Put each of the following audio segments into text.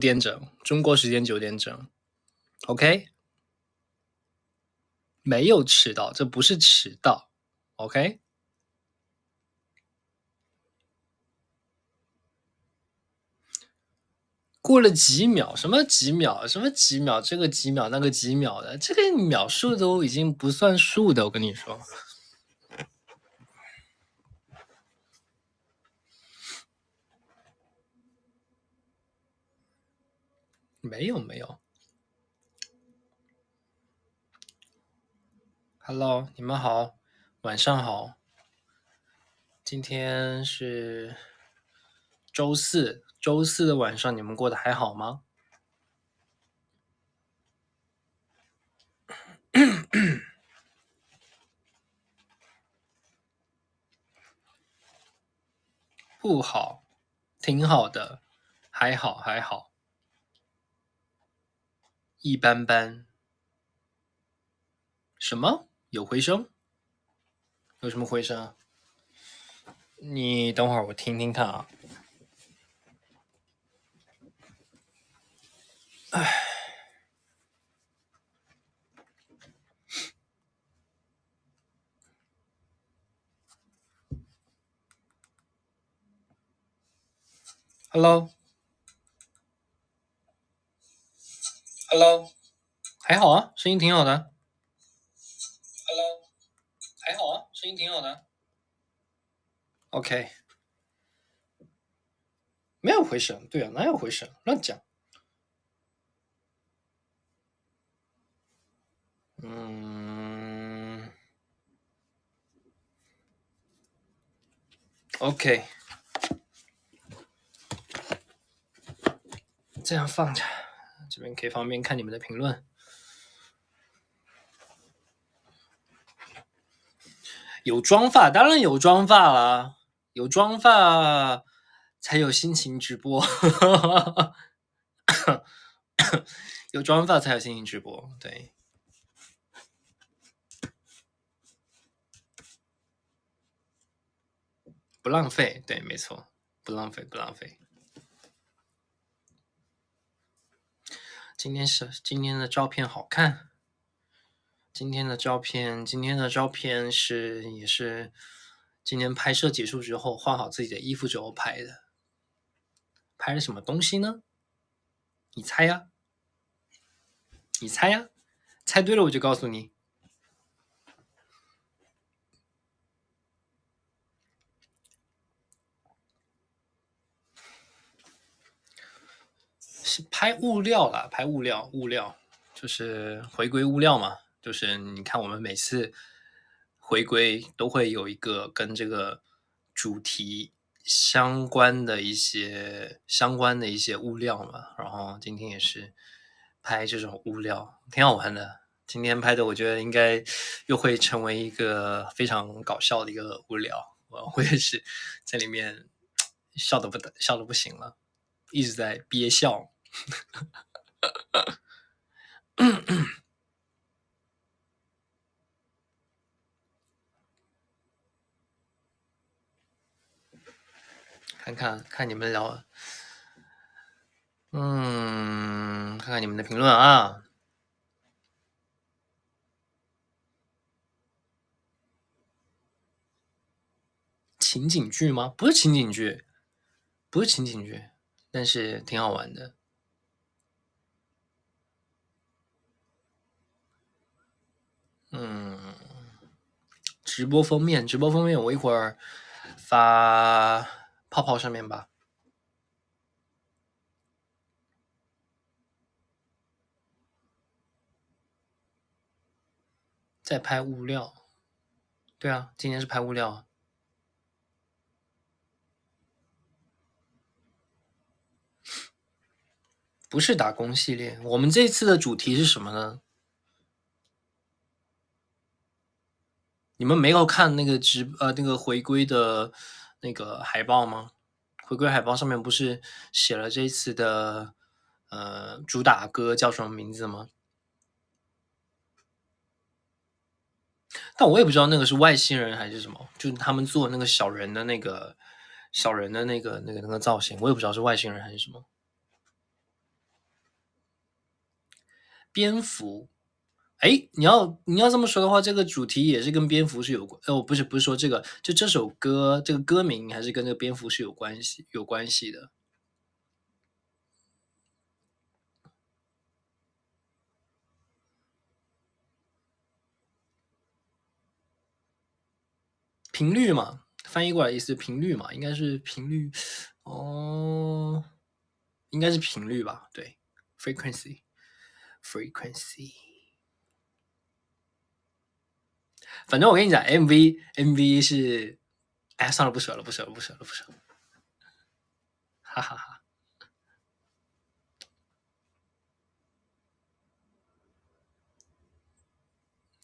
点整，中国时间9点整。OK，没有迟到，这不是迟到。OK，过了几秒，什么几秒，什么几秒，这个几秒，那个几秒的，这个秒数都已经不算数的，我跟你说。没有没有。Hello，你们好，晚上好。今天是周四，周四的晚上，你们过得还好吗？不好，挺好的，还好还好，一般般。什么？有回声？有什么回声啊？你等会儿我听听看啊。Hello，Hello，还好啊，声音挺好的。Hello，还好啊，声音挺好的。OK，没有回声，对啊，哪有回声？乱讲。OK，这样放着，这边可以方便看你们的评论。有妆发，当然有妆发啦，有妆发才有心情直播，有妆发才有心情直播，对，不浪费，对，没错，不浪费，不浪费。今天的照片好看，今天的照片也是今天拍摄结束之后换好自己的衣服之后拍的。拍了什么东西呢？你猜呀，你猜呀，猜对了我就告诉你。是拍物料啦，拍物料就是回归物料嘛，就是你看我们每次回归都会有一个跟这个主题相关的一些物料嘛，然后今天也是拍这种物料，挺好玩的。今天拍的我觉得应该又会成为一个非常搞笑的一个物料，我也是在里面笑的不行了，一直在憋笑。看你们聊，看看你们的评论啊。情景剧吗？不是情景剧，不是情景剧，但是挺好玩的。直播封面，我一会儿发泡泡上面吧。在拍物料，对啊，今天是拍物料，不是打工系列。我们这次的主题是什么呢？你们没有看那个那个回归的那个海报吗？回归海报上面不是写了这一次的主打歌叫什么名字吗？但我也不知道那个是外星人还是什么，就是他们做那个小人的那个造型，我也不知道是外星人还是什么。蝙蝠。哎，你要这么说的话，这个主题也是跟蝙蝠是有关。不是说这个，就这首歌这个歌名还是跟这个蝙蝠是有关系的。频率嘛，翻译过来意思频率嘛，应该是频率。哦，应该是频率吧？对，frequency。反正我跟你讲，MV 是，哎，算了，不说了，哈哈哈。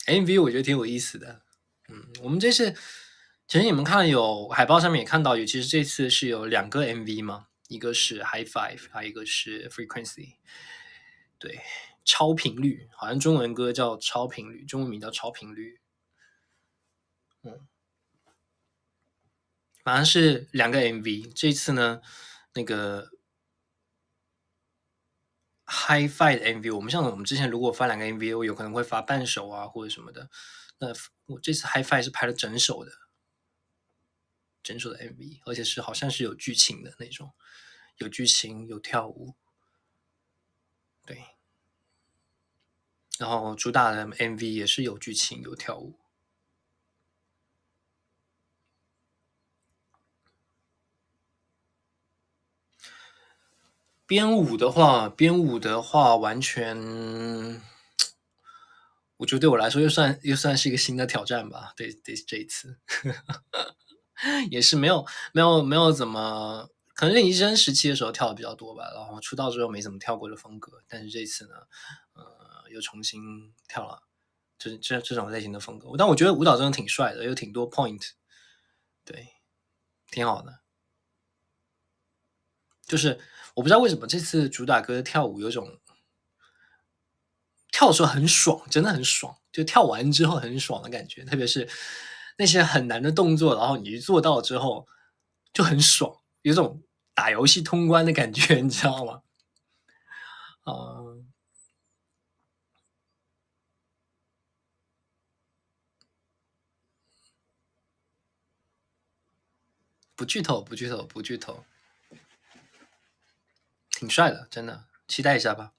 MV 我觉得挺有意思的。我们这次其实你们看有海报上面也看到有，其实这次是有两个 MV 嘛，一个是 High Five，还有一个是 Frequency。对，超频率，好像中文歌叫超频率，中文名叫超频率。反正是两个 MV。这次呢，那个 Hi-Fi 的 MV，我们之前如果发两个 MV，我有可能会发半首啊或者什么的。那我这次 Hi-Fi 是拍了整首的 MV，而且是好像是有剧情的那种，有剧情有跳舞。对，然后主打的 MV 也是有剧情有跳舞。编舞的话，完全，我觉得对我来说又算是一个新的挑战吧。对，这一次也是没有怎么，可能练习生时期的时候跳的比较多吧，然后出道之后没怎么跳过的风格。但是这次呢，又重新跳了这种类型的风格。但我觉得舞蹈真的挺帅的，有挺多 point。对，挺好的。就是我不知道为什么这次主打歌跳舞有种跳的时候很爽，真的很爽，就跳完之后很爽的感觉。特别是那些很难的动作，然后你做到之后就很爽，有种打游戏通关的感觉，你知道吗？嗯，不剧透，挺帅的，真的，期待一下吧。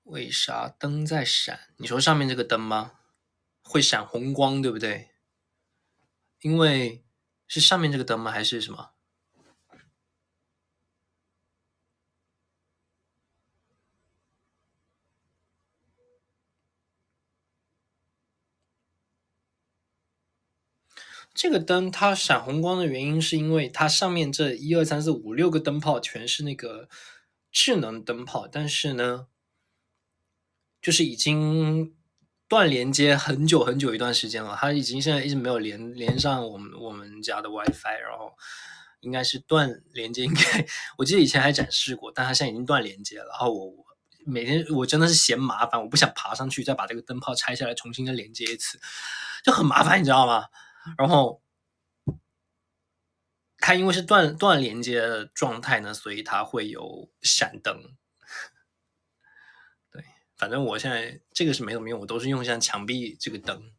为啥灯在闪？你说上面这个灯吗？会闪红光，对不对？因为是上面这个灯吗？还是什么？这个灯它闪红光的原因是因为它上面这1 2 3 4 5 6个灯泡全是那个智能灯泡，但是呢，就是已经断连接很久很久一段时间了，它已经现在一直没有连上我们家的 WiFi，然后应该是断连接，应该我记得以前还展示过，但它现在已经断连接了。然后我每天我真的是嫌麻烦，我不想爬上去再把这个灯泡拆下来重新的连接一次，就很麻烦，你知道吗？然后它因为是断连接的状态呢，所以它会有闪灯。对，反正我现在这个是没怎么用，我都是用像墙壁这个灯，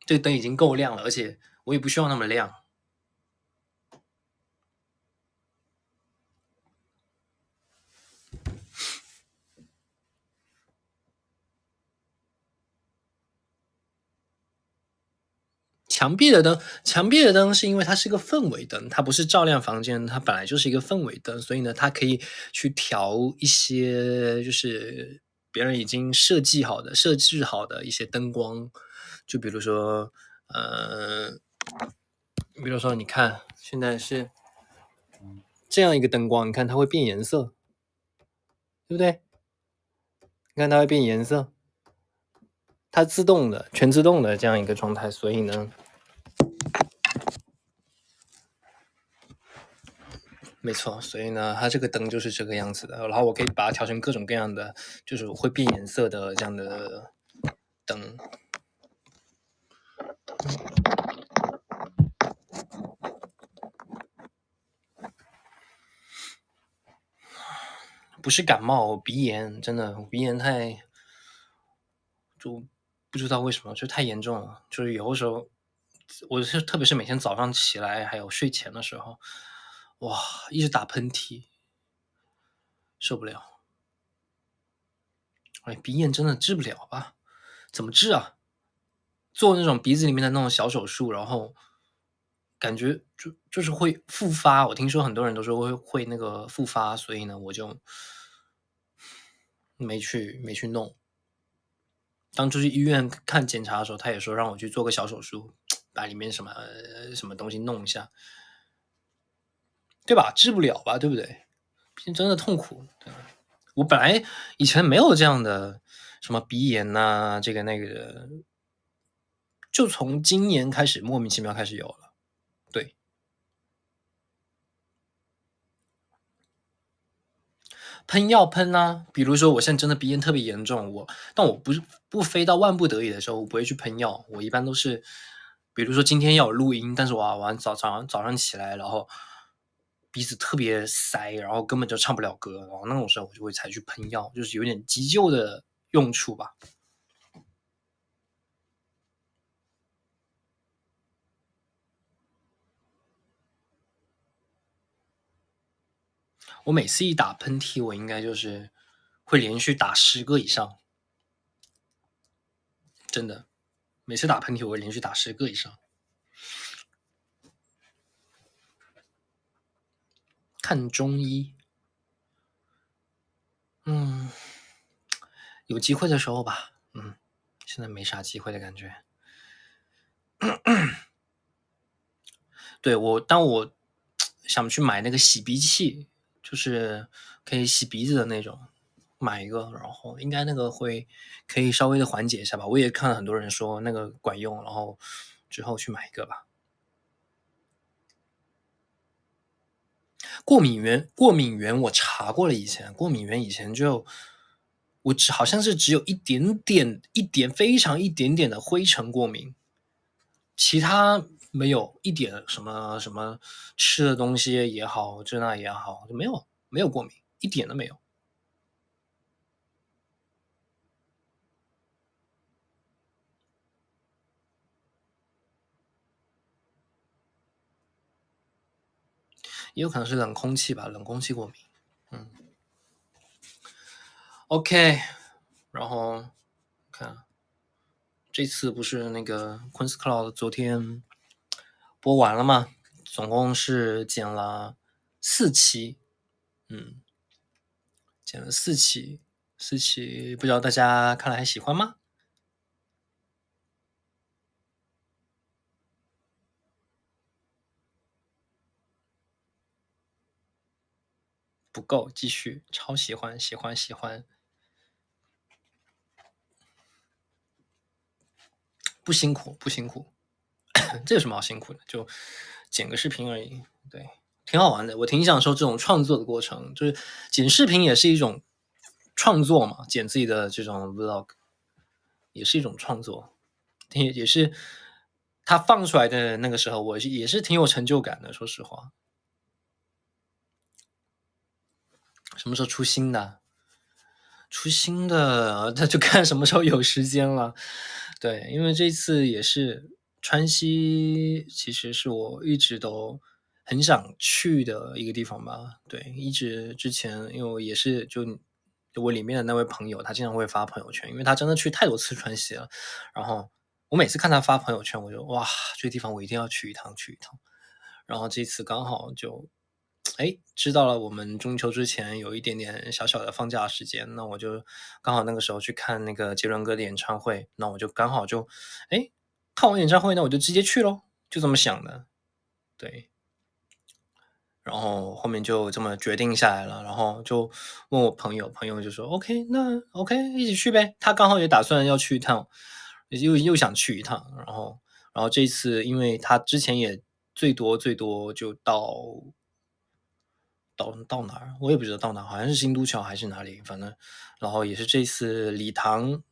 这个灯已经够亮了，而且我也不需要那么亮。墙壁的灯是因为它是个氛围灯，它不是照亮房间，它本来就是一个氛围灯，所以呢，它可以去调一些就是别人已经设置好的一些灯光。就比如说你看现在是这样一个灯光，你看它会变颜色，对不对？你看它会变颜色，它自动的全自动的这样一个状态，所以呢，没错，所以呢，它这个灯就是这个样子的。然后我可以把它调成各种各样的，就是会变颜色的这样的灯。不是感冒，我鼻炎，真的，我鼻炎就不知道为什么，就太严重了。就是有的时候，特别是每天早上起来，还有睡前的时候，哇，一直打喷嚏，受不了。哎，鼻炎真的治不了吧？怎么治啊？做那种鼻子里面的那种小手术，然后感觉就是会复发。我听说很多人都说会那个复发，所以呢，我就没去弄。当初去医院看检查的时候，他也说让我去做个小手术，把里面什么东西弄一下，对吧？治不了吧，对不对？真的痛苦。对，我本来以前没有这样的什么鼻炎呐、这个那个的，就从今年开始莫名其妙开始有了。对，喷药喷啊，比如说我现在真的鼻炎特别严重，但我不非到万不得已的时候，我不会去喷药。我一般都是，比如说今天要有录音，但是我早上起来，然后鼻子特别塞，然后根本就唱不了歌，然后那种时候我就会采取喷药，就是有点急救的用处吧。我每次一打喷嚏，我应该就是会连续打10个以上，真的，每次打喷嚏我会连续打10个以上。看中医，嗯，有机会的时候吧，现在没啥机会的感觉。对，当我想去买那个洗鼻器，就是可以洗鼻子的那种，买一个，然后应该那个可以稍微的缓解一下吧。我也看了很多人说那个管用，然后之后去买一个吧。过敏源我查过了，以前过敏源以前好像是只有非常一点点的灰尘过敏，其他没有一点什么什么吃的东西也好，这那也好，就没有过敏，一点都没有。也有可能是冷空气吧，冷空气过敏。嗯，OK，然后看这次不是那个昆斯 Cloud 昨天播完了吗？总共是剪了4期，嗯，剪了4期，4期，不知道大家看来还喜欢吗？不够，继续，超喜欢，喜欢，喜欢，不辛苦，不辛苦，这有什么好辛苦的？就剪个视频而已，对，挺好玩的。我挺享受这种创作的过程，就是剪视频也是一种创作嘛，剪自己的这种 vlog 也是一种创作，也是他放出来的那个时候，也是挺有成就感的。说实话，什么时候出新的？出新的，那就看什么时候有时间了。对，因为这次也是川西，其实是我一直都很想去的一个地方吧。对，一直之前，因为我也是我里面的那位朋友，他经常会发朋友圈，因为他真的去太多次川西了。然后我每次看他发朋友圈，我就哇，这个地方我一定要去一趟，去一趟。然后这次刚好就，哎，知道了我们中秋之前有一点点小小的放假时间，那我就刚好那个时候去看那个杰伦哥的演唱会，那我就刚好就，哎，看完演唱会那我就直接去咯，就这么想的，对。然后后面就这么决定下来了，然后就问我朋友，朋友就说 OK，那 OK 一起去呗。他刚好也打算要去一趟，又想去一趟，然后这一次因为他之前也最多就到哪儿，我也不知道到哪儿，好像是新都桥还是哪里，反正然后也是这次礼堂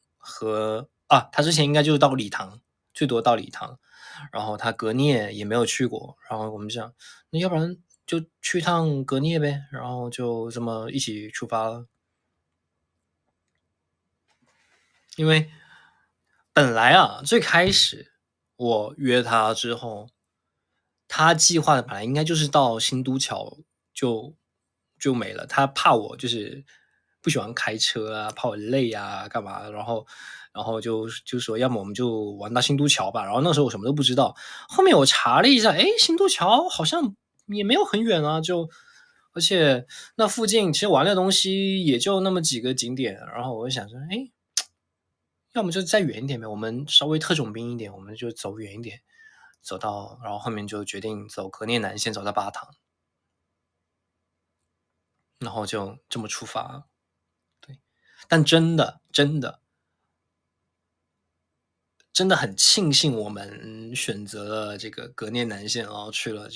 他之前应该就是到礼堂，最多到礼堂，然后他隔聂也没有去过，然后我们就想，那要不然就去趟格聂呗，然后就这么一起出发了。因为本来啊，最开始我约他之后，他计划的本来应该就是到新都桥就没了，他怕我就是不喜欢开车啊，怕我累啊，干嘛的，然后就说要么我们就玩到新都桥吧，然后那时候我什么都不知道，后面我查了一下，诶，新都桥好像也没有很远啊，而且那附近其实玩的东西也就那么几个景点，然后我就想说，诶，要么就再远一点呗，我们稍微特种兵一点，我们就走远一点，然后后面就决定走河内南线走到巴塘，然后就这么出发。对，但真的很庆幸我们选择了这个格聂南线，然后去了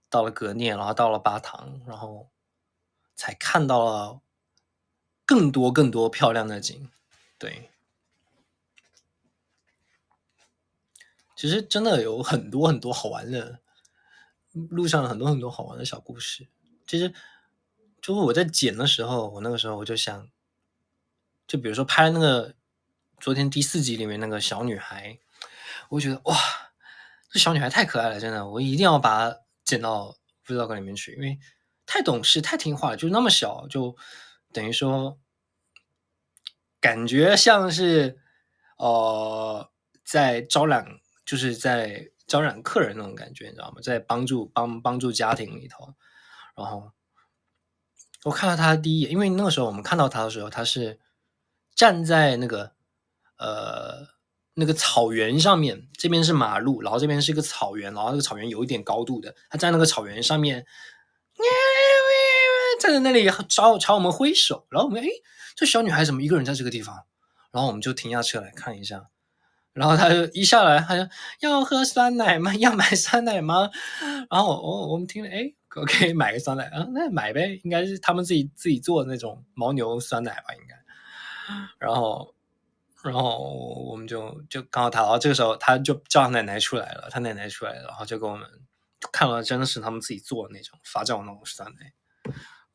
到了格聂，然后到了巴塘，然后才看到了更多漂亮的景。对，其实真的有很多好玩的，路上很多好玩的小故事。其实就是我在剪的时候，我那个时候我就想，就比如说拍那个昨天第4集里面那个小女孩，我就觉得哇，这小女孩太可爱了，真的，我一定要把她剪到 vlog 里面去，因为太懂事、太听话了，就那么小，就等于说感觉像是在招揽，就是在招揽客人那种感觉，你知道吗？在帮助家庭里头，然后我看到他第一眼，因为那个时候我们看到他的时候，他是站在呃那个草原上面，这边是马路，然后这边是一个草原，然后那个草原有一点高度的，他在那个草原上面，站在那里朝我们挥手，然后我们诶，这小女孩怎么一个人在这个地方？然后我们就停下车来看一下，然后他就一下来，他就要喝酸奶吗？要买酸奶吗？然后我们听了，哎，可以买个酸奶啊？那买呗，应该是他们自己做的那种牦牛酸奶吧，应该。然后我们就刚好他，然后这个时候他就叫他奶奶出来了，他奶奶出来了，然后就跟我们看了，真的是他们自己做的那种发酵那种酸奶，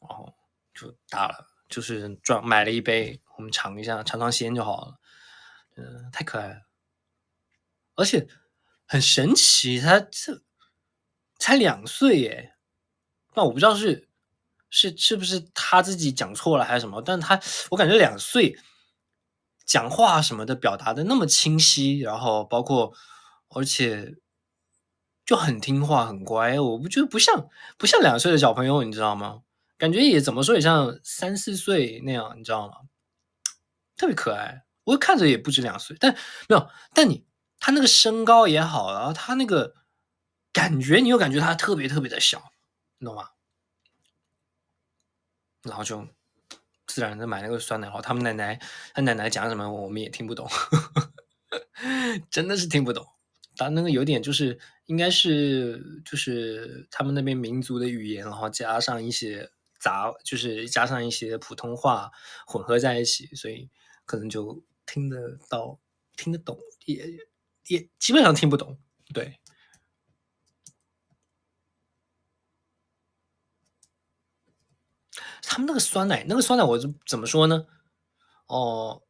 然后就打了，就是买了一杯，我们尝一下，尝鲜就好了。太可爱了。而且很神奇，他这才2岁耶，那我不知道是不是他自己讲错了还是什么，但我感觉2岁讲话什么的表达的那么清晰，然后而且就很听话很乖，我不觉得不像2岁的小朋友，你知道吗？感觉也怎么说也像3、4岁那样，你知道吗？特别可爱，我看着也不止2岁，但没有，但他那个身高也好，然后他那个感觉，你又感觉他特别的小，你懂吗？然后就自然的买那个酸奶，然后他奶奶讲什么我们也听不懂，真的是听不懂。他那个有点就是应该是就是他们那边民族的语言，然后加上一些就是加上一些普通话混合在一起，所以可能就听得懂，也基本上听不懂。对，他们那个酸奶我怎么说呢？哦，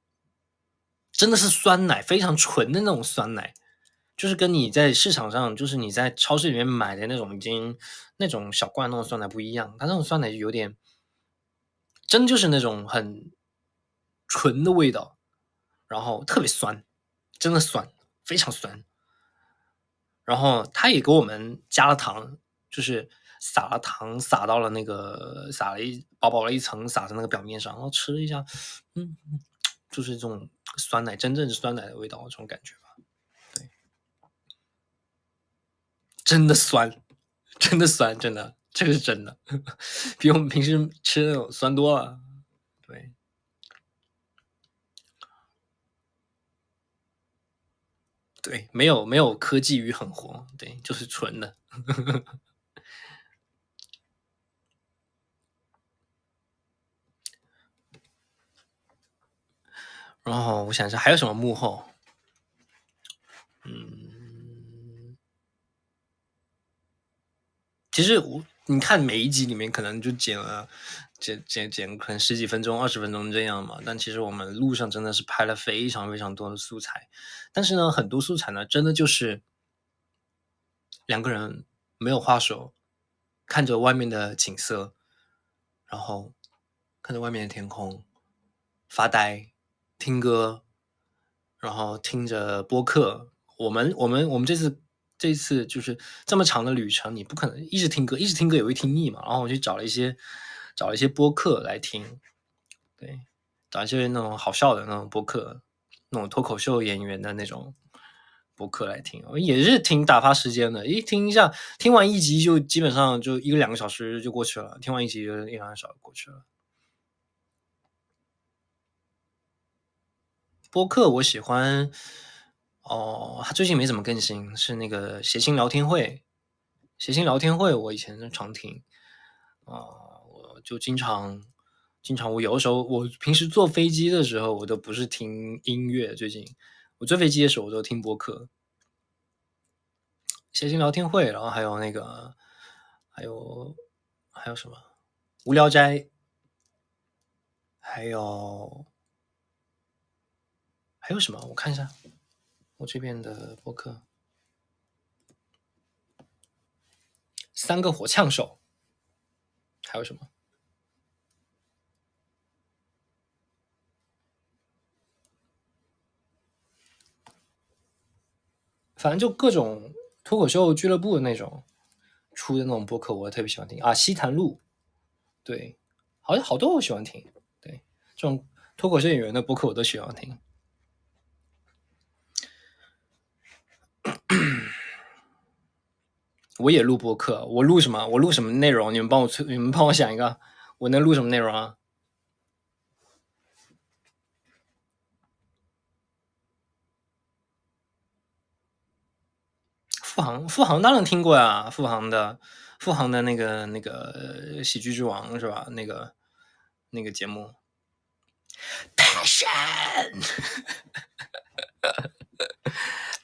真的是酸奶，非常纯的那种酸奶，就是跟你在市场上，就是你在超市里面买的那种那种小罐那种酸奶不一样，它那种酸奶就有点真就是那种很纯的味道，然后特别酸，真的酸，非常酸。然后他也给我们加了糖，就是撒了糖，撒了薄薄的一层，撒在那个表面上，然后吃了一下，就是这种酸奶，真正是酸奶的味道，这种感觉吧。对，真的酸，真的酸，真的，这个是真的，比我们平时吃的那种酸多了。对对，没有科技与狠活，对，就是纯的。然后我想一下还有什么幕后，嗯，其实你看每一集里面可能就剪可能10几分钟、20分钟这样嘛，但其实我们路上真的是拍了非常非常多的素材。但是呢，很多素材呢，真的就是两个人没有话说，看着外面的景色，然后看着外面的天空，发呆，听歌，然后听着播客。我们这次就是这么长的旅程，你不可能一直听歌，一直听歌也会听腻嘛。然后我去找了一些播客来听，对，找一些那种好笑的那种播客，那种脱口秀演员的那种播客来听，也是挺打发时间的。一听一下，听完一集就基本上就1个2个小时就过去了，听完一集就1、2个小时过去了。播客我喜欢，他最近没怎么更新，是那个谐星聊天会。谐星聊天会我以前常听，我就经常我有的时候我平时坐飞机的时候我都不是听音乐，最近我坐飞机的时候我都听播客。谐星聊天会，然后还有那个还有还有什么无聊斋，还有什么？我看一下我这边的播客，三个火枪手，还有什么？反正就各种脱口秀俱乐部的那种出的那种播客，我特别喜欢听啊。西坛路，对，好像好多我喜欢听，对，这种脱口秀演员的播客我都喜欢听。我也录播客，我录什么？我录什么内容？你们帮我想一个，我能录什么内容啊？付航当然听过呀，付航的那个喜剧之王是吧？那个节目，Passion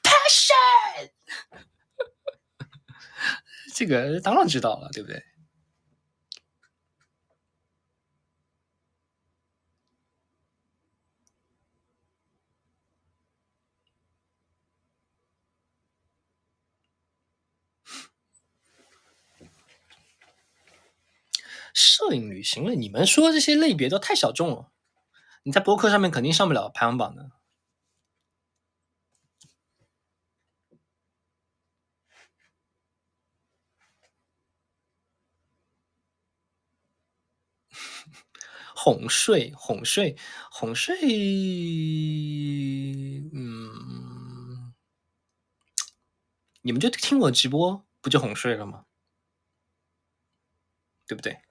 Passion，这个当然知道了，对不对？摄影旅行了，你们说这些类别都太小众了，你在播客上面肯定上不了排行榜的。哄睡，你们就听我直播，不就哄睡了吗？对不对？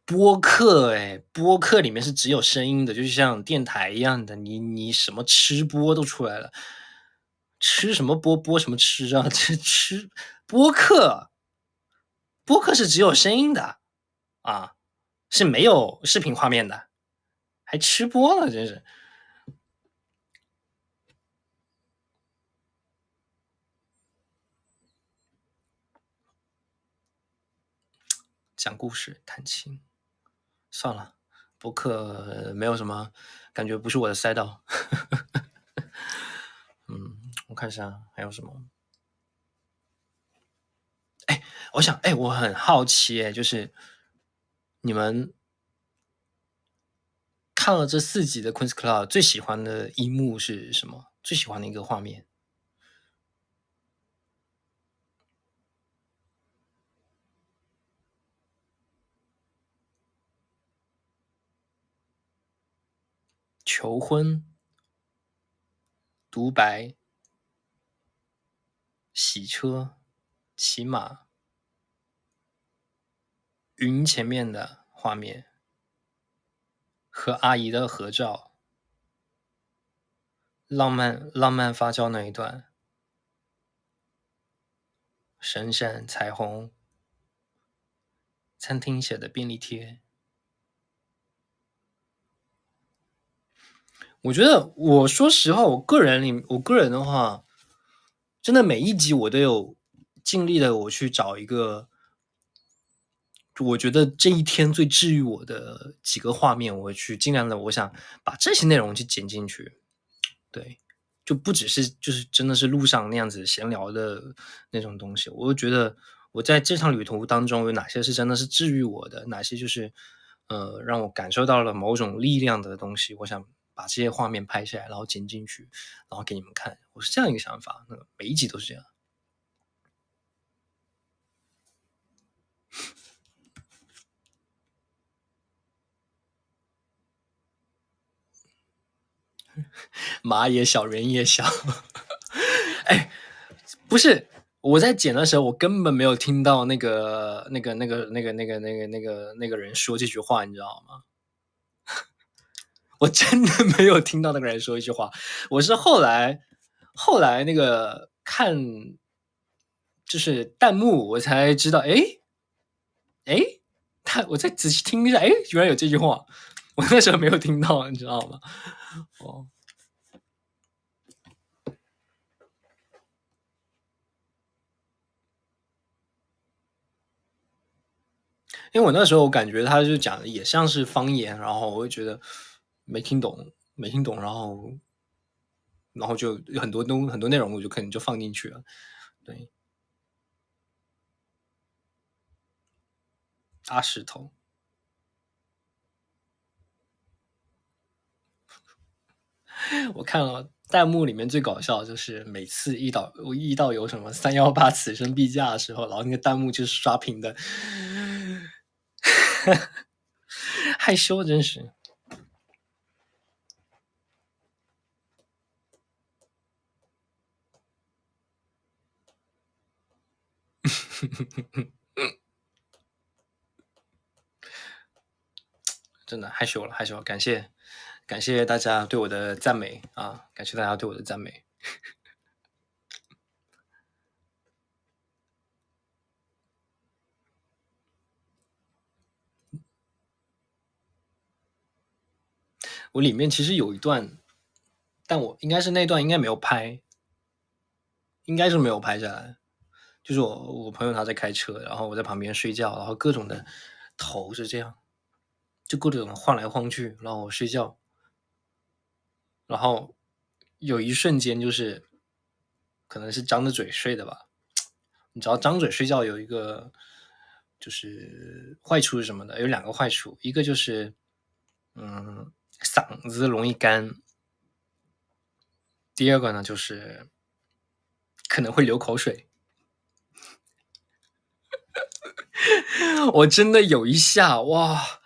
播客，播客里面是只有声音的，就像电台一样的，你什么吃播都出来了，吃什么播什么吃啊？这吃播客，播客是只有声音的啊，是没有视频画面的，还吃播了，真是。讲故事、谈情，算了，播客没有什么感觉，不是我的赛道。我看一下还有什么。我想，我很好奇，就是你们看了这4集的 Queen's Club，最喜欢的一幕是什么？最喜欢的一个画面？求婚、独白、洗车、骑马、云前面的画面和阿姨的合照，浪漫发酵那一段，闪闪彩虹，餐厅写的便利贴。我觉得，我说实话，我个人的话，真的每一集我都有尽力的我去找一个我觉得这一天最治愈我的几个画面，我会去尽量的，我想把这些内容去剪进去。对，就不只是就是真的是路上那样子闲聊的那种东西，我就觉得我在这趟旅途当中有哪些是真的是治愈我的，哪些就是让我感受到了某种力量的东西，我想把这些画面拍下来，然后剪进去，然后给你们看，我是这样一个想法。每一集都是这样。马也小，人也小。哎，不是，我在剪的时候，我根本没有听到那个人说这句话，你知道吗？我真的没有听到那个人说一句话，我是后来那个看就是弹幕，我才知道，诶，我再仔细听一下，原来有这句话，我那时候没有听到，你知道吗？哦，因为我那时候我感觉他就讲的也像是方言，然后我就觉得没听懂，然后就很多内容我就可能就放进去了，对，大石头。我看了弹幕里面最搞笑的就是每次遇到有什么318此生必驾的时候，然后那个弹幕就是刷屏的，害羞真是。真的害羞了，感谢大家对我的赞美啊，感谢大家对我的赞美。我里面其实有一段，但我应该是那段应该没有拍，应该是没有拍下来。就是我朋友他在开车，然后我在旁边睡觉，然后各种的头是这样，就各种晃来晃去，然后我睡觉，然后有一瞬间就是可能是张着嘴睡的吧。你知道张嘴睡觉有一个就是坏处是什么的？有两个坏处，一个就是嗓子容易干，第二个呢就是可能会流口水。我真的有一下哇，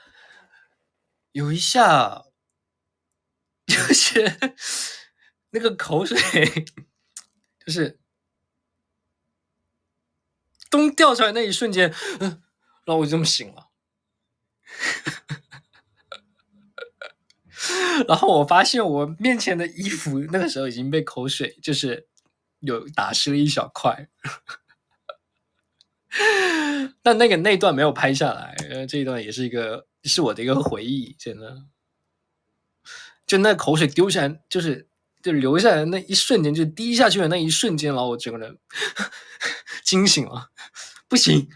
有一下就是那个口水就是咚掉出来那一瞬间，然后我就这么醒了。然后我发现我面前的衣服那个时候已经被口水就是有打湿了一小块，但那段没有拍下来，这一段也是我的一个回忆，真的。就那口水丢下来，就流下来那一瞬间，就滴下去的那一瞬间，然后我整个人惊醒了，不行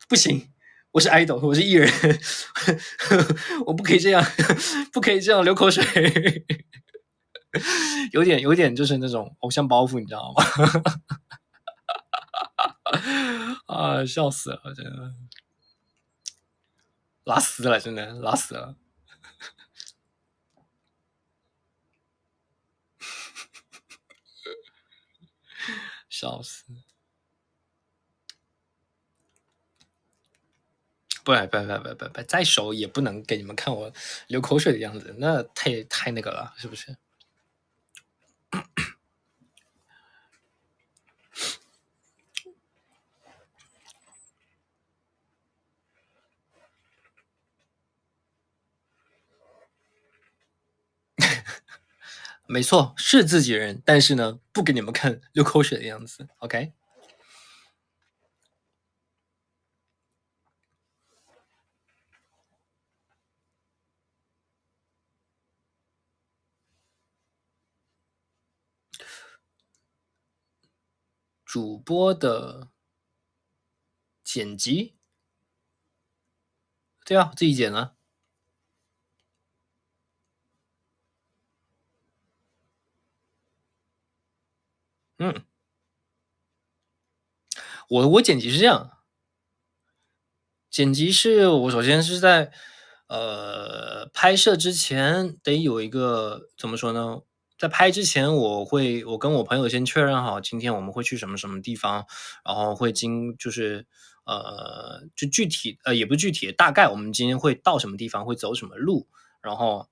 不行，我是 idol，我是艺人，我不可以这样，不可以这样流口水，有点就是那种偶像包袱，你知道吗？啊，笑死了，真的拉丝了，真的拉死了，笑死！不，再熟也不能给你们看我流口水的样子，那太那个了，是不是？没错，是自己人，但是呢，不给你们看流口水的样子。OK，主播的剪辑，对啊，自己剪啊。嗯，我剪辑是这样，剪辑是我首先是在拍摄之前得有一个怎么说呢？在拍之前，我跟我朋友先确认好今天我们会去什么什么地方，然后会就是就具体也不具体，大概我们今天会到什么地方，会走什么路，然后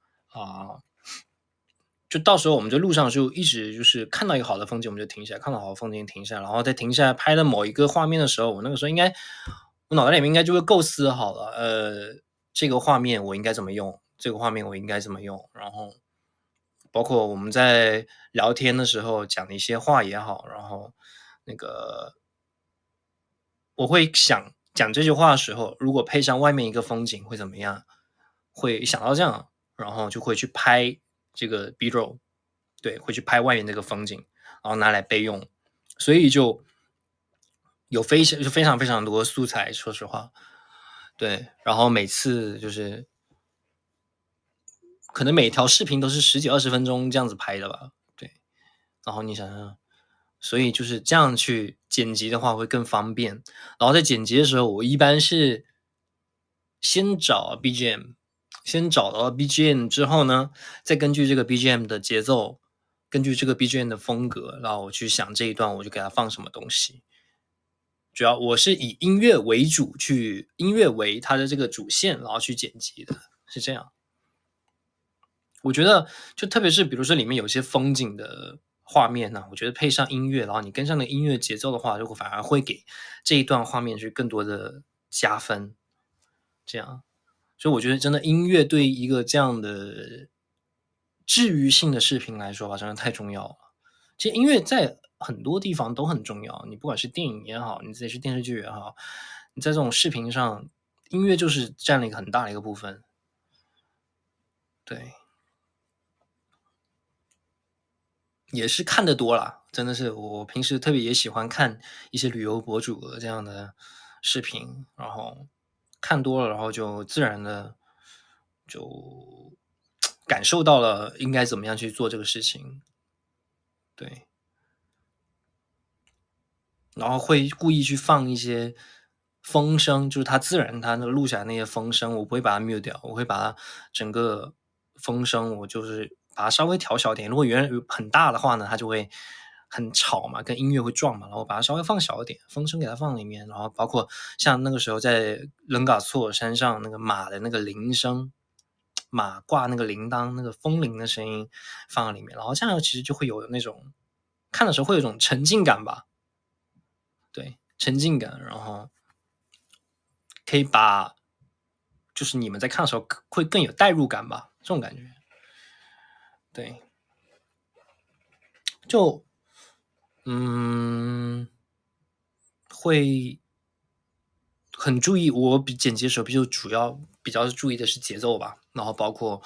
就到时候我们在路上就一直就是看到一个好的风景，我们就停下来，看到好的风景停下来，然后再停下来拍的某一个画面的时候，我那个时候我脑袋里面应该就会构思好了，这个画面我应该怎么用，这个画面我应该怎么用，然后包括我们在聊天的时候讲的一些话也好，然后那个我会想讲这句话的时候，如果配上外面一个风景会怎么样？会想到这样，然后就会去拍这个 B roll，对，会去拍外面那个风景，然后拿来备用，所以就有非常非常多的素材，说实话，对，然后每次就是可能每条视频都是十几20分钟这样子拍的吧，对，然后你想想，所以就是这样去剪辑的话会更方便。然后在剪辑的时候，我一般是先找 BGM，先找到 BGM 之后呢，再根据这个 BGM 的节奏，根据这个 BGM 的风格，然后我去想这一段我就给它放什么东西。主要我是以音乐为主，音乐为它的这个主线，然后去剪辑的，是这样。我觉得就特别是比如说里面有些风景的画面呢，我觉得配上音乐，然后你跟上那音乐节奏的话，就反而会给这一段画面去更多的加分。这样，所以我觉得真的音乐对一个这样的治愈性的视频来说吧，真的太重要了。其实音乐在很多地方都很重要，你不管是电影也好，你自己是电视剧也好，你在这种视频上，音乐就是占了一个很大的一个部分。对。也是看得多了，真的是我平时特别也喜欢看一些旅游博主的这样的视频，然后看多了，然后就自然的就感受到了应该怎么样去做这个事情，对。然后会故意去放一些风声，就是它自然它那个录下来那些风声，我不会把它 mute 掉，我会把它整个风声，我就是把它稍微调小点。如果原来很大的话呢，它就会很吵嘛，跟音乐会撞嘛，然后把它稍微放小一点，风声给它放里面，然后包括像那个时候在楞嘎措尔山上那个马的那个铃声，马挂那个铃铛，那个风铃的声音放在里面，然后这样其实就会有那种看的时候会有一种沉浸感吧。对，沉浸感，然后可以把就是你们在看的时候会更有代入感吧，这种感觉。对，就嗯，会很注意，我剪辑的时候就主要比较注意的是节奏吧，然后包括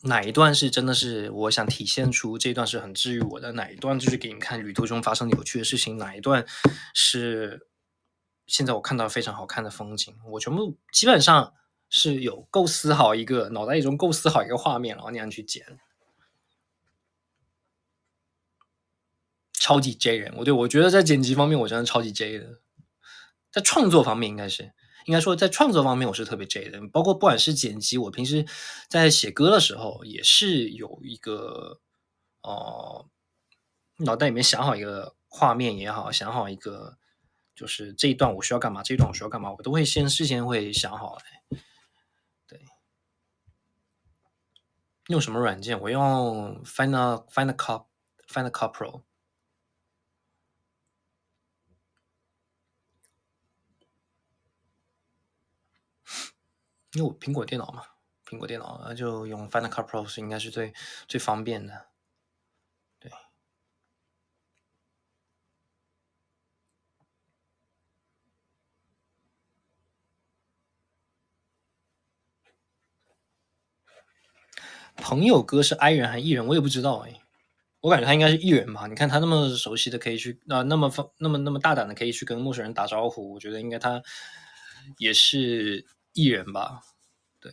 哪一段是真的是我想体现出这段是很治愈我的，哪一段就是给你看旅途中发生的有趣的事情，哪一段是现在我看到非常好看的风景，我全部基本上是有构思好一个脑袋中构思好一个画面，然后那样去剪，超级 J 人。我觉得在剪辑方面我真的超级 J 的，在创作方面应该说在创作方面我是特别 J 的，包括不管是剪辑，我平时在写歌的时候也是有一个哦，脑袋里面想好一个画面也好，想好一个就是这一段我需要干嘛，这一段我需要干嘛，我都会事先会想好来。对，用什么软件？我用 Final Cut Pro，因为我苹果电脑嘛，苹果电脑就用 Final Cut Pro 是应该是最方便的。对，朋友歌是 I 人还是 E 人，我也不知道哎。我感觉他应该是 E 人吧，你看他那么熟悉的可以去那么大胆的可以去跟陌生人打招呼，我觉得应该他也是 E 人吧，对。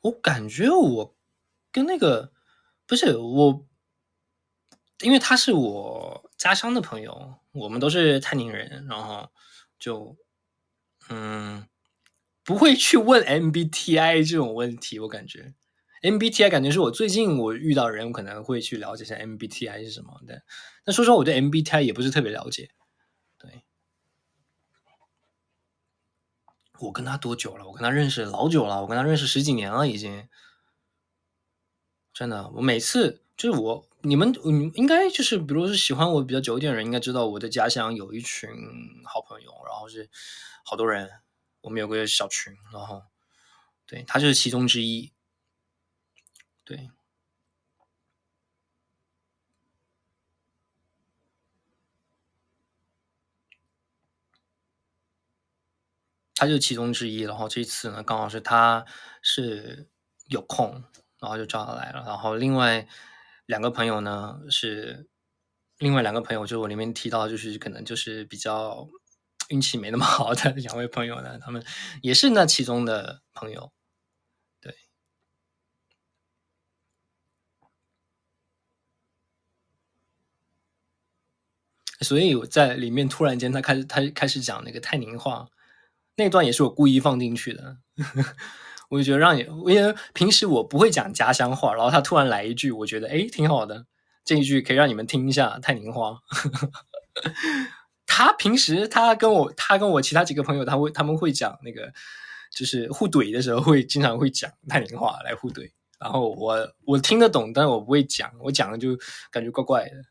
我感觉我跟那个不是，因为他是我家乡的朋友，我们都是泰宁人，然后就嗯，不会去问 MBTI 这种问题，我感觉。MBTI 感觉是我最近我遇到的人，我可能会去了解一下 MBTI 是什么的。但说实话，我对 MBTI 也不是特别了解。对，我跟他多久了？我跟他认识老久了，我跟他认识十几年了已经。真的，我每次就是你们应该就是比如说喜欢我比较久一点的人，应该知道我的家乡有一群好朋友，然后是好多人，我们有个小群，然后对，他就是其中之一。对，他就是其中之一。然后这次呢，刚好是他是有空，然后就找他来了。然后另外两个朋友，就是我里面提到，就是可能就是比较运气没那么好的两位朋友呢，他们也是那其中的朋友。对，所以我在里面突然间他开始讲那个泰宁话，那段也是我故意放进去的。我就觉得因为平时我不会讲家乡话，然后他突然来一句，我觉得诶挺好的，这一句可以让你们听一下泰宁话。他平时他跟我其他几个朋友，他们会讲那个，就是互怼的时候经常会讲泰宁话来互怼，然后我听得懂，但是我不会讲，我讲的就感觉怪怪的。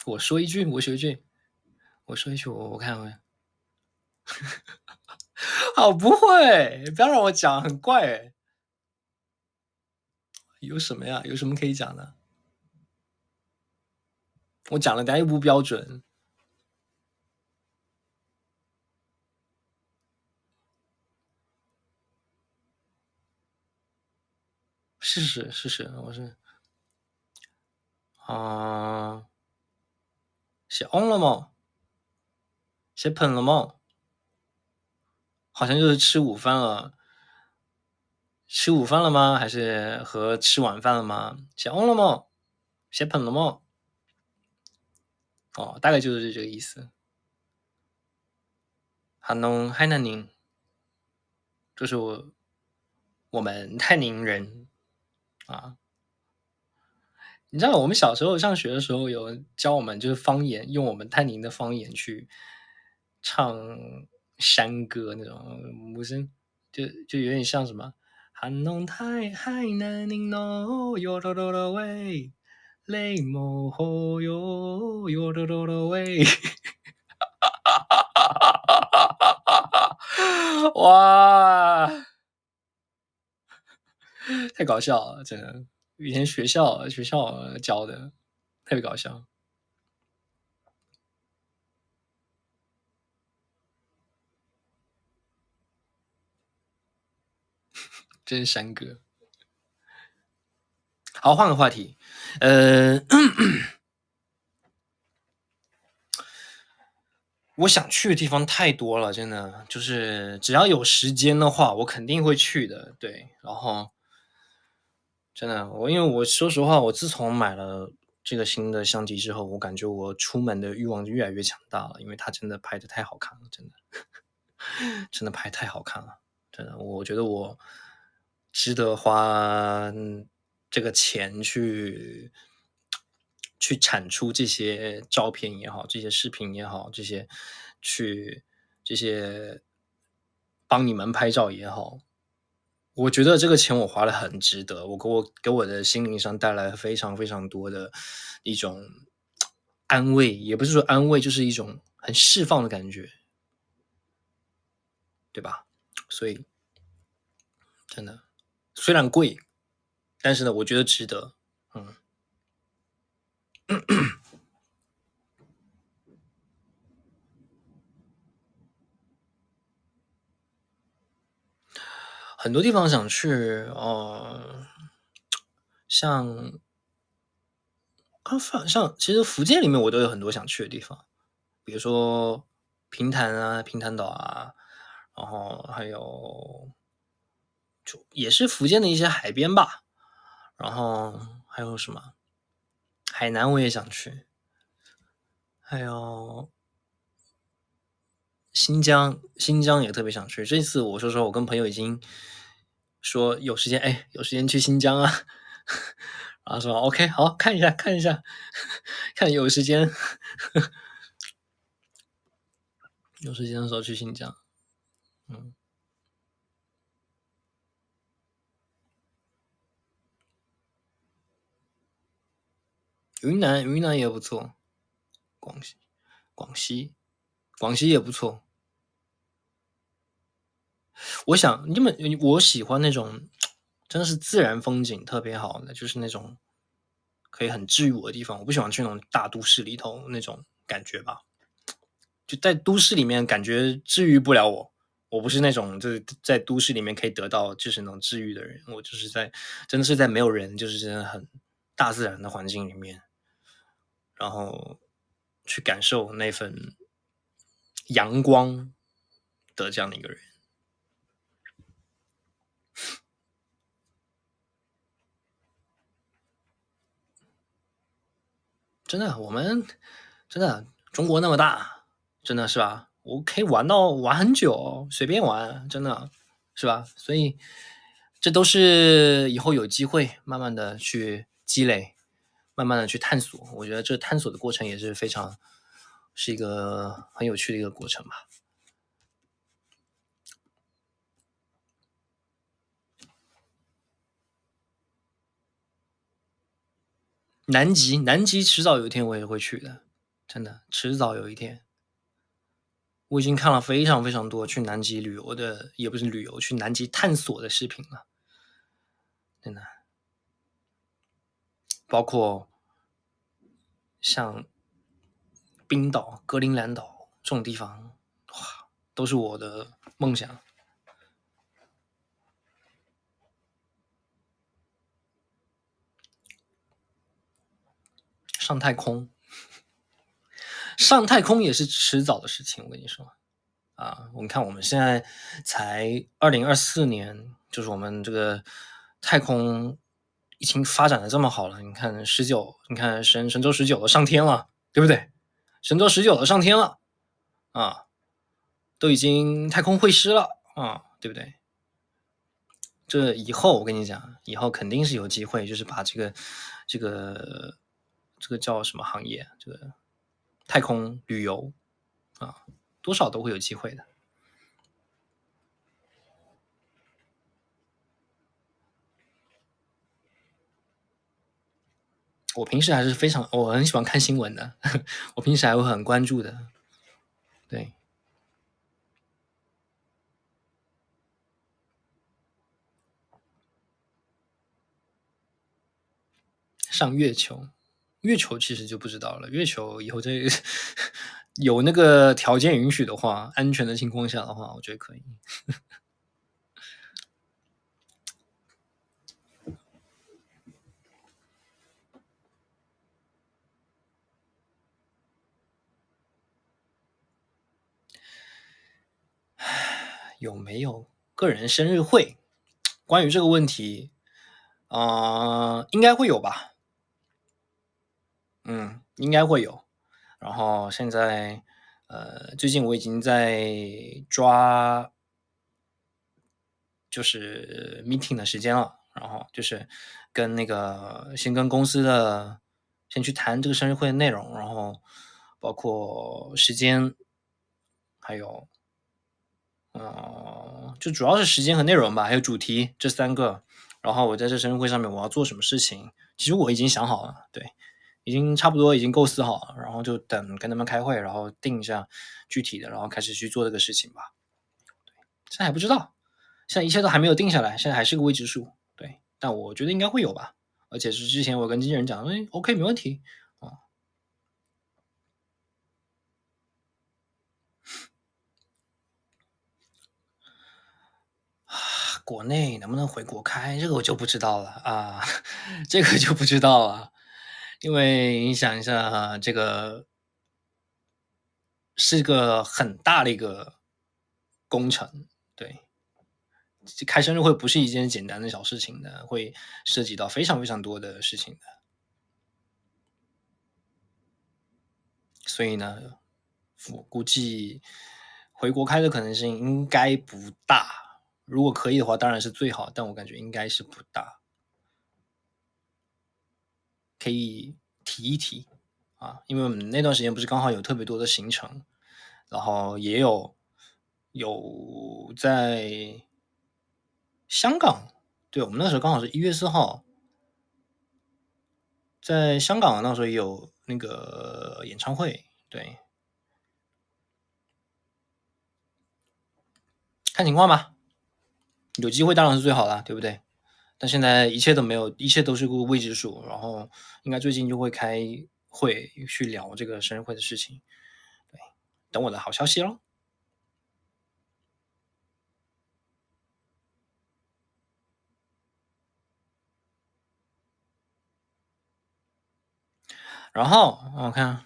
我说一句，我说一句，我说一句，我看看，好不会，不要让我讲，很怪哎。有什么呀？有什么可以讲的？我讲了，等下又不标准。试试，我是啊，写 on 了吗？写喷了吗？好像就是吃午饭了。吃午饭了吗？还是和吃晚饭了吗？写 on 了吗？写喷了吗？哦，大概就是这个意思。哈农海南宁，就是我们泰宁人啊。你知道我们小时候上学的时候有教我们就是方言，用我们泰宁的方言去唱山歌那种，不是就有点像什么汉农太海南宁诺哟哆哆哆喂，雷摩吼哟哟哆哆哆喂，哇，太搞笑了，真的，以前学校教的，特别搞笑，这是山歌。好，换个话题。呃，我想去的地方太多了，真的，就是只要有时间的话，我肯定会去的。对，然后真的，因为我说实话，我自从买了这个新的相机之后，我感觉我出门的欲望就越来越强大了，因为它真的拍的太好看了，真的，真的拍太好看了，真的，我觉得我值得花这个钱去产出这些照片也好，这些视频也好，去这些帮你们拍照也好，我觉得这个钱我花的很值得，给我的心灵上带来非常非常多的一种安慰，也不是说安慰，就是一种很释放的感觉。对吧？所以真的虽然贵，但是呢，我觉得值得。嗯。很多地方想去，像像其实福建里面我都有很多想去的地方，比如说平潭啊、平潭岛啊，然后还有就也是福建的一些海边吧，然后还有什么海南我也想去，还有新疆也特别想去。这次我说我跟朋友已经说有时间，哎，有时间去新疆啊，然后说 OK，好，看一下看一下，看有时间，有时间的时候去新疆。嗯，云南也不错，广西广西广西也不错。我喜欢那种真的是自然风景特别好的，就是那种可以很治愈我的地方。我不喜欢去那种大都市里头那种感觉吧，就在都市里面感觉治愈不了我。我不是那种就是在都市里面可以得到就是那种治愈的人，我就是真的是在没有人，就是真的很大自然的环境里面，然后去感受那份阳光的这样的一个人。真的，我们真的中国那么大，真的是吧？我可以玩很久，随便玩，真的是吧？所以这都是以后有机会慢慢的去积累，慢慢的去探索。我觉得这探索的过程也是是一个很有趣的一个过程吧。南极迟早有一天我也会去的，真的，迟早有一天。我已经看了非常非常多去南极旅游的，也不是旅游，去南极探索的视频了，真的。包括像冰岛、格陵兰岛这种地方，哇，都是我的梦想。上太空，上太空也是迟早的事情。我跟你说啊，我们看我们现在才2024年，就是我们这个太空已经发展的这么好了。你看你看神舟19都上天了，对不对？神舟19都上天了啊，都已经太空会师了啊，对不对？这以后我跟你讲，以后肯定是有机会，就是把这个这个叫什么行业，这个太空旅游啊，多少都会有机会的。我平时还是我很喜欢看新闻的，我平时还会很关注的。对，上月球，月球其实就不知道了。月球以后有那个条件允许的话，安全的情况下的话，我觉得可以。有没有个人生日会？关于这个问题，应该会有吧。嗯，应该会有。然后现在，最近我已经在抓，就是 meeting 的时间了。然后就是先跟公司的先去谈这个生日会的内容，然后包括时间，还有就主要是时间和内容吧，还有主题这3个。然后我在这生日会上面我要做什么事情，其实我已经想好了，对，已经差不多已经构思好了，然后就等跟他们开会，然后定一下具体的，然后开始去做这个事情吧。现在还不知道，现在一切都还没有定下来，现在还是个未知数。对，但我觉得应该会有吧，而且是之前我跟经纪人讲，哎，OK，没问题啊。国内能不能回国开，这个我就不知道了啊，这个就不知道了，因为你想一下啊，这个是个很大的一个工程，对，开生日会不是一件简单的小事情的，会涉及到非常非常多的事情的，所以呢，我估计回国开的可能性应该不大，如果可以的话，当然是最好，但我感觉应该是不大，可以提一提啊，因为我们那段时间不是刚好有特别多的行程，然后也有在香港，对，我们那时候刚好是1月4号，在香港那时候也有那个演唱会，对，看情况吧，有机会当然是最好啦，对不对？但现在一切都没有，一切都是个未知数，然后应该最近就会开会去聊这个生日会的事情，对，等我的好消息咯。然后我看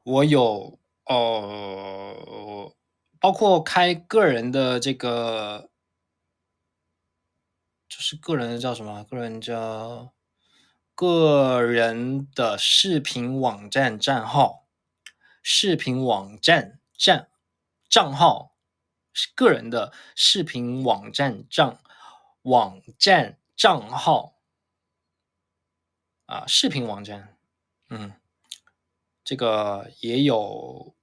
我有包括开个人的这个，就是个人的叫什么？个人的视频网站账号，视频网站账号，是个人的视频网站账号啊，视频网站，嗯。这个也有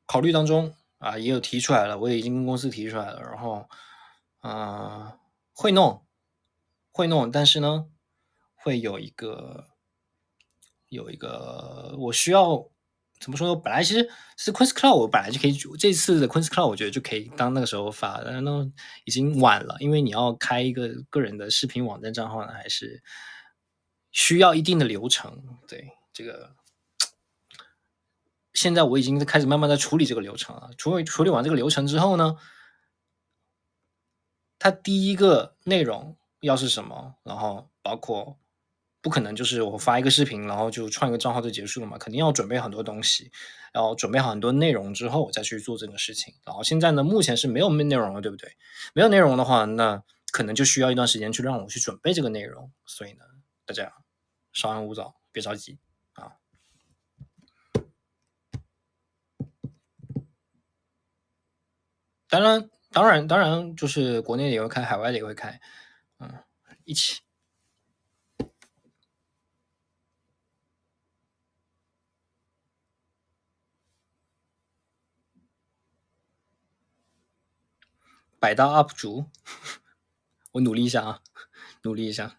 考虑当中啊，也有提出来了，我也已经跟公司提出来了，然后，呃，会弄，会弄，但是呢，会有一个我需要怎么说呢？本来其实是 Queen's Cloud，我本来就可以这次的 Queen's Cloud，我觉得就可以当那个时候发，但是呢，已经晚了，因为你要开一个个人的视频网站账号呢，还是需要一定的流程，对，这个现在我已经开始慢慢在处理这个流程了。处理完这个流程之后呢，它第一个内容要是什么，然后包括不可能就是我发一个视频，然后就创一个账号就结束了嘛，肯定要准备很多东西，然后准备好很多内容之后再去做这个事情。然后现在呢，目前是没有内容了，对不对？没有内容的话，那可能就需要一段时间去让我去准备这个内容。所以呢，大家稍安勿躁，别着急啊。当然，就是国内也会开，海外的也会开，嗯，一起百大 UP 主，我努力一下啊，努力一下。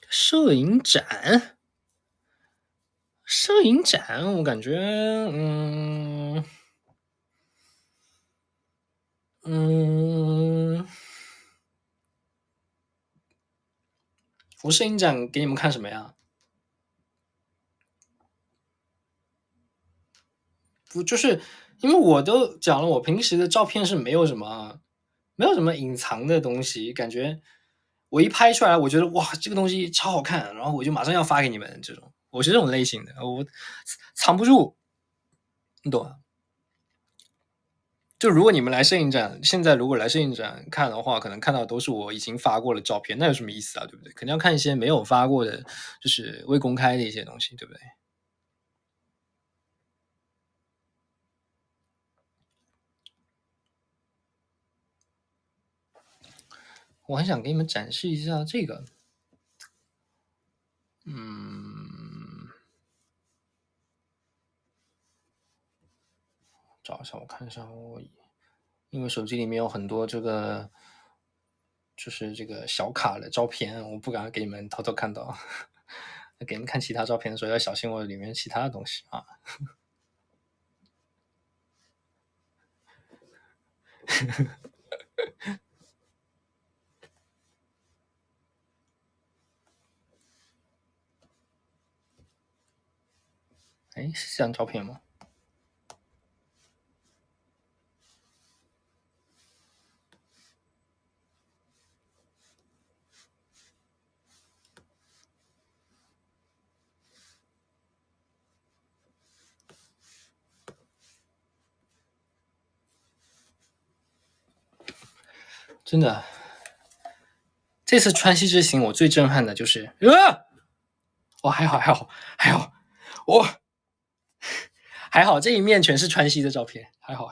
摄影展，摄影展，我感觉，嗯，我摄影展给你们看什么呀？不就是因为我都讲了，我平时的照片是没有什么隐藏的东西，感觉我一拍出来，我觉得哇，这个东西超好看，然后我就马上要发给你们这种，我是这种类型的，我藏不住，你懂吗？就如果你们来摄影展，现在如果来摄影展看的话，可能看到的都是我已经发过的照片，那有什么意思啊？对不对？肯定要看一些没有发过的，就是未公开的一些东西，对不对？我很想给你们展示一下这个，找一下，我看一下因为手机里面有很多就是这个小卡的照片，我不敢给你们偷偷看到。给你们看其他照片的时候要小心我里面其他的东西啊。哎，是这张照片吗？真的，这次川西之行我最震撼的就是还好，还好这一面全是川西的照片，还好，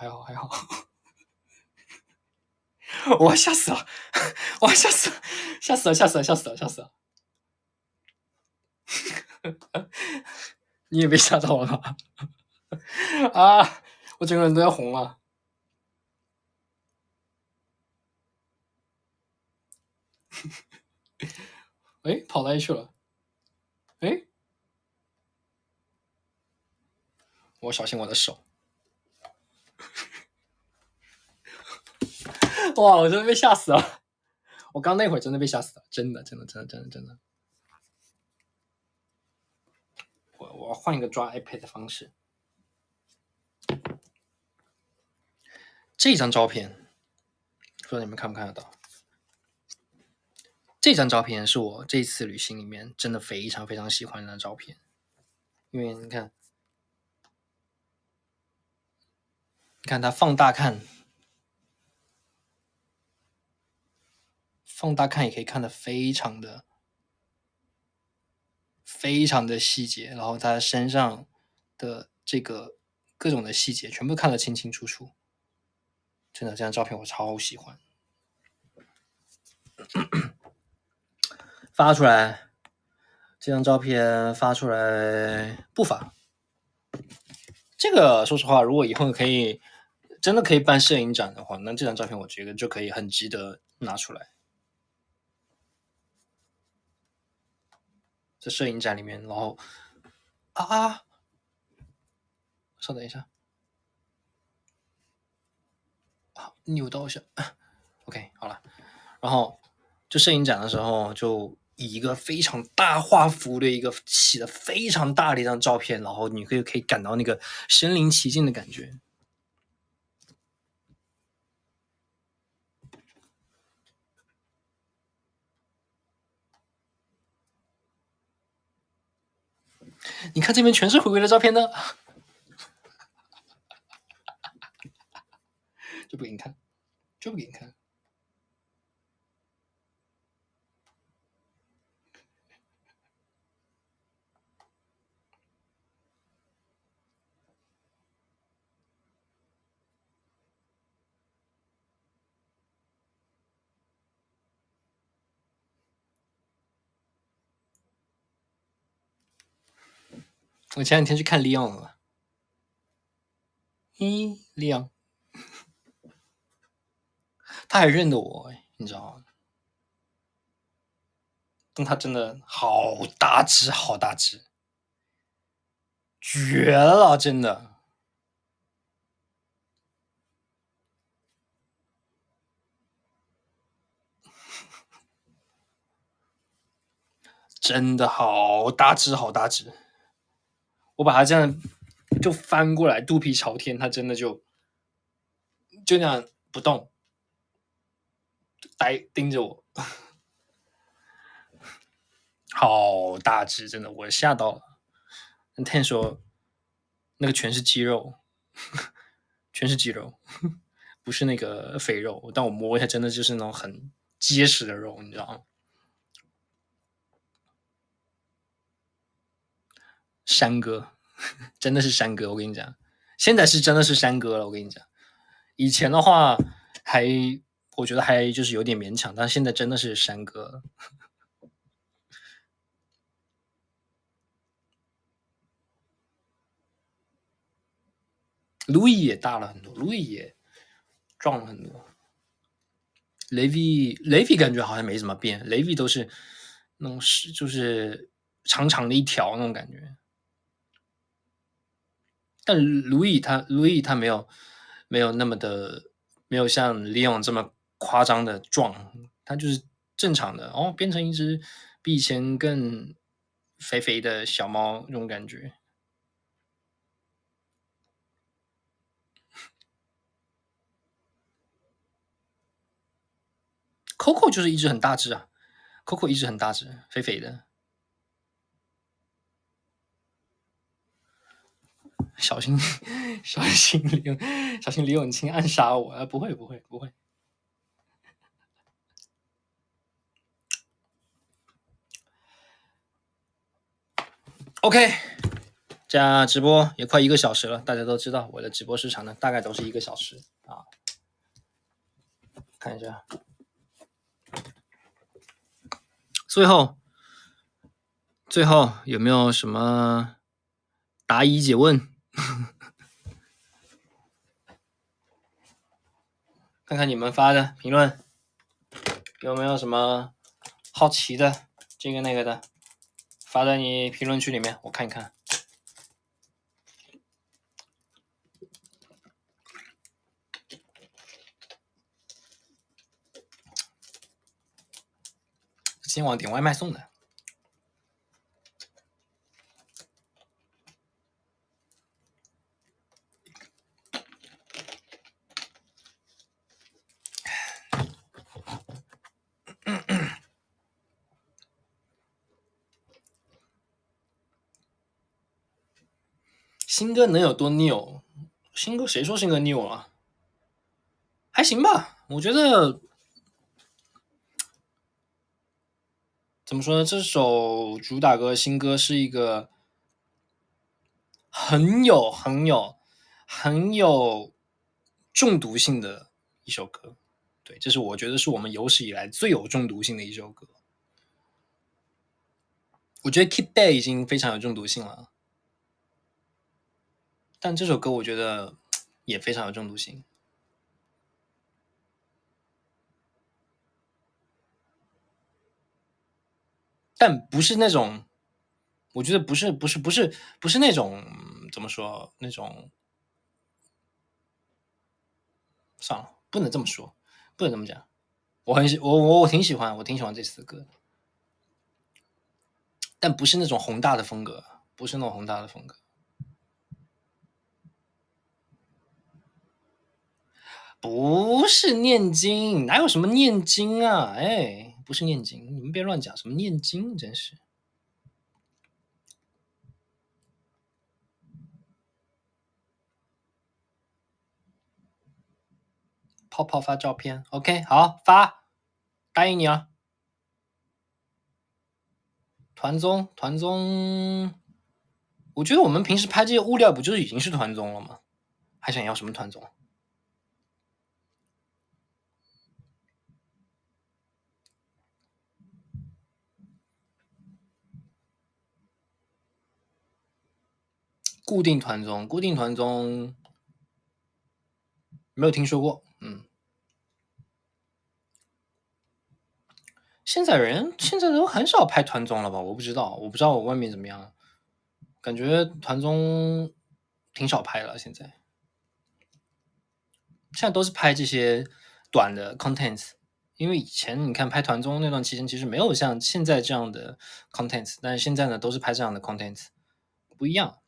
我吓死了，吓死了，你也被吓到了吧？啊，我整个人都要红了。哎，跑哪里去了？哎，我小心我的手。哇，我真的被吓死了！我刚那会儿真的被吓死了，真的。我要换一个抓 iPad 的方式。这张照片，不知道你们看不看得到？这张照片是我这次旅行里面真的非常非常喜欢的照片，因为你看它放大看也可以看得非常的细节，然后他身上的这个各种的细节全部看得清清楚楚。真的，这张照片我超喜欢。发出来，这张照片发出来不发。这个说实话，如果以后真的可以办摄影展的话，那这张照片我觉得就可以很值得拿出来。在摄影展里面，然后稍等一下，扭到一下，OK， 好了。然后就摄影展的时候，就以一个非常大画幅的一个起的非常大的一张照片，然后你可以感到那个身临其境的感觉。你看这边全是回归的照片呢，就不给你看。我前两天去看利昂了，利昂，他还认得我，你知道吗？但他真的好大只，绝了，真的，真的好大只。我把它这样就翻过来，肚皮朝天，它真的就那样不动，盯着我，好大只，真的，我吓到了。Ten 说那个全是肌肉，不是那个肥肉，但我摸一下，真的就是那种很结实的肉，你知道吗？山哥，真的是山哥，我跟你讲，现在是真的是山哥了，我跟你讲，以前的话我觉得还就是有点勉强，但现在真的是山哥了。路易也大了很多，路易也壮了很多。雷比感觉好像没怎么变，雷比都是那种就是长长的一条那种感觉。但路易他没有那么的没有像李勇这么夸张的壮，他就是正常的哦，变成一只比以前更肥肥的小猫那种感觉。Coco 就是一只很大只啊，Coco 一直很大只，肥肥的。小心，小心李永清暗杀我啊！不会，不会，不会。OK，这样直播也快1个小时了，大家都知道我的直播时长呢，大概都是1个小时啊。看一下，最后有没有什么答疑解问？看看你们发的评论，有没有什么好奇的，这个那个的，发在你评论区里面，我看一看。今天晚上点外卖送的。新哥能有多 new？ 新哥谁说新哥 new 了？还行吧，我觉得怎么说呢？这首主打歌新歌是一个很有中毒性的一首歌。对，这是我觉得是我们有史以来最有中毒性的一首歌。我觉得 Keep Day 已经非常有中毒性了，但这首歌我觉得也非常有中毒性。但不是那种，我觉得不是那种怎么说那种，算了，不能这么说，不能这么讲。我挺喜欢，我挺喜欢这次的歌，但不是那种宏大的风格，不是那种宏大的风格。不是念经，哪有什么念经啊？哎，不是念经，你们别乱讲什么念经，真是。泡泡发照片，OK，好发，答应你了。团综，我觉得我们平时拍这些物料不就是已经是团综了吗？还想要什么团综？固定团综没有听说过，现在都很少拍团综了吧？我不知道，我不知道我外面怎么样，感觉团综挺少拍了。现在都是拍这些短的 contents，因为以前你看拍团综那段期间，其实没有像现在这样的 contents，但是现在呢都是拍这样的 contents，不一样。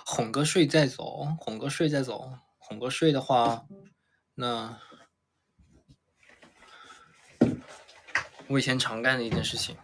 哄个睡再走，哄个睡再走，哄个睡的话，那我以前常干的一件事情。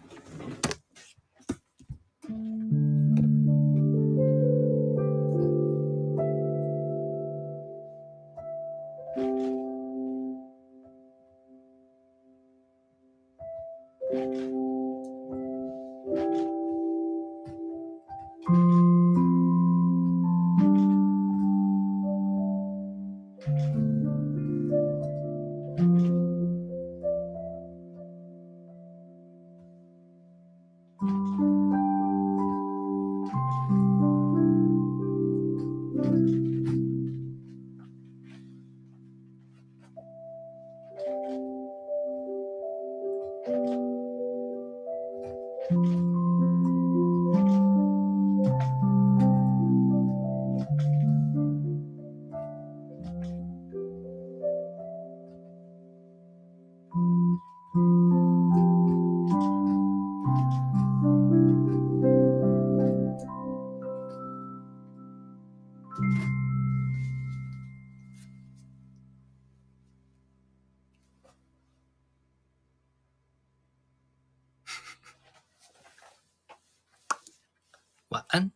晚安，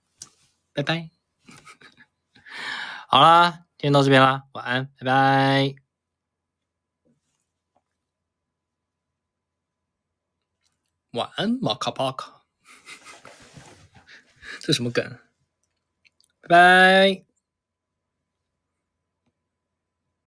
拜拜。好啦，今天到这边啦，晚安，拜拜。晚安，马卡巴卡。这什么梗？拜拜。